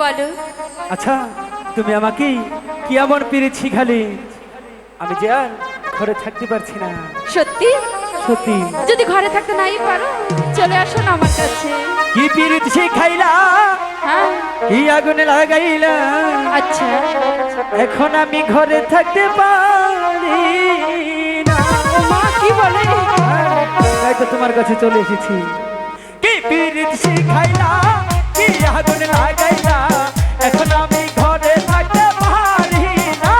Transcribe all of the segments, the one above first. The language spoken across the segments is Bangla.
বলো। আচ্ছা তুমি আমাকে কি এমন পিরিত শিখালে আমি যে আর ঘরে থাকতে পারছি না। সত্যি? সত্যি। যদি ঘরে থাকতে নাই পারো চলে আসো না আমার কাছে। কি পিরিত শিখাইলা, হ্যাঁ কি আগুনে লাগাইলা, আচ্ছা এখন আমি ঘরে থাকতে পারি না। ও মা কি বলে? তাই তো তোমার কাছে চলে এসেছি। কি পিরিত শিখাইলা, কি আগুনে লাগাইলা, এখন আমি ঘরে থাকতে পারি না।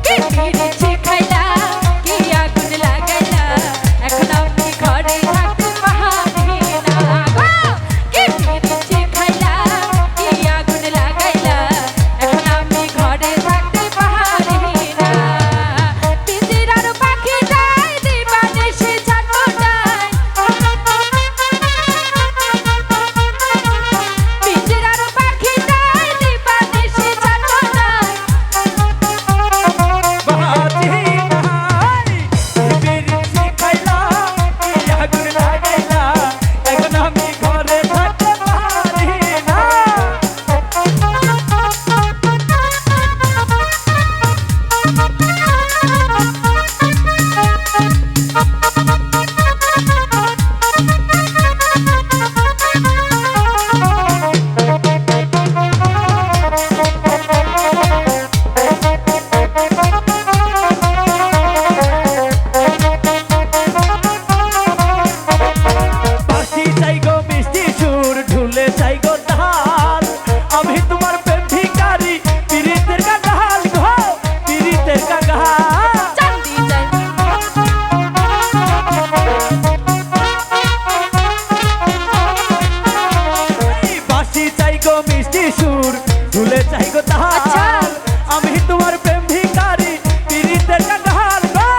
কি পিরিত শিখাইলা, কি আগুন লাগাইলা, এখন আমি ঘরে থাকতে পারি না গো। কি পিরিত শিখাইলা, কি আগুন লাগাইলা, এখন আমি ঘরে থাকতে পারি না। পিঞ্জিরার পাখিটাই দিবানিশি ছটফটায়, পিঞ্জিরার পাখিটাই দিবানিশি ছটফটায়। বাতি নাই, কি পিরিত শিখাইলা, কি আগুন লাগাইলা, এখন আমি ঘরে থাকতে পারি না। বাঁশি চাই গো মিষ্টি সুর, ঢুলে চাই গো ঢাল, আমি তোমার প্রেম ভিখারি, পিরিতের কাঙাল গো, পিরিতের কাঙাল। চাঁদি চাই এই বাঁশি চাই গো মিষ্টি সুর, ঢুলে চাই গো আচ্ছা। ঢাল, আমি তোমার প্রেম ভিখারি, পিরিতের কাঙাল গো,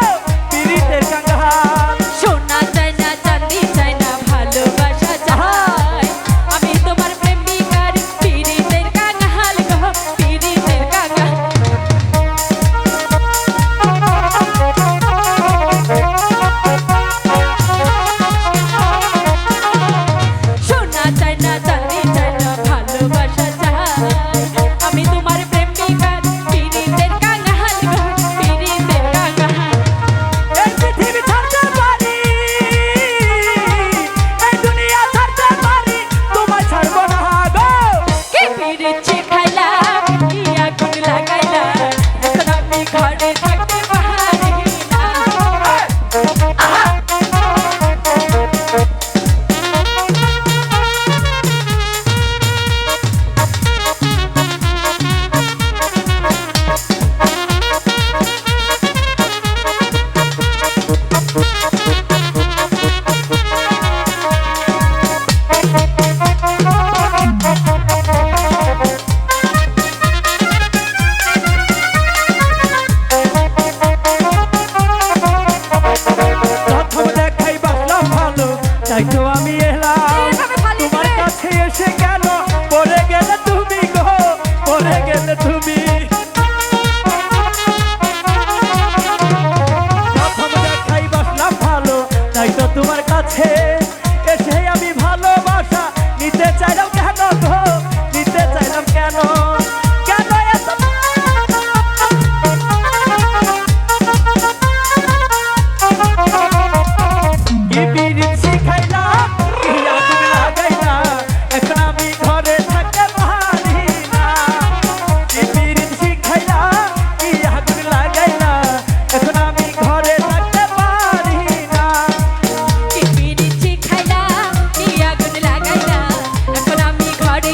পিরিতের কাঙাল। সোনা চাই না, চাঁদি চাই না, ভালোবাসা চাই। আমি তোমার প্রেম ভিখারি, পিরিতের কাঙাল গো, পিরিতের কাঙাল। সোনা চাই না, চাঁদি চাই না, ভালোবাসা চাই। আমি তোমার প্রেম ভিখারি, পিরিতের কাঙাল গো, পিরিতের কাঙাল। এই পৃথিবী ছাড়তে পারি, এই দুনিয়া ছাড়তে পারি, তোমায় ছাড়বো না গো। কি পিরিত শিখাইলা, কি আগুন লাগাইলা, এখন আমি ঘরে থাকতে পারি না। প্রথম দেখাই বাসলাম ভালো, তাই তো আমি এলাম এভাবে পালিয়ে তোমার যাবে? কাছে এসে গেল, পড়ে গেলে তুমি গো, পড়ে গেলে তুমি। প্রথম দেখাই বাসলাম ভালো, তাই তো তোমার কাছে এসে আমি ভালোবাসা নিতে চাইলাম কেন গো, নিতে চাইলাম কেন, কেন এত কি পিরিত শিখাইলা, কি আগুন লাগাইলা, এখন আমি ঘরে থাকতে পারি না। কি পিরিত শিখাইলা, কি আগুন লাগাইলা, এখন আমি ঘরে থাকতে পারি না। কি পিরিত শিখাইলা, কি আগুন লাগাইলা, এখন আমি ঘরে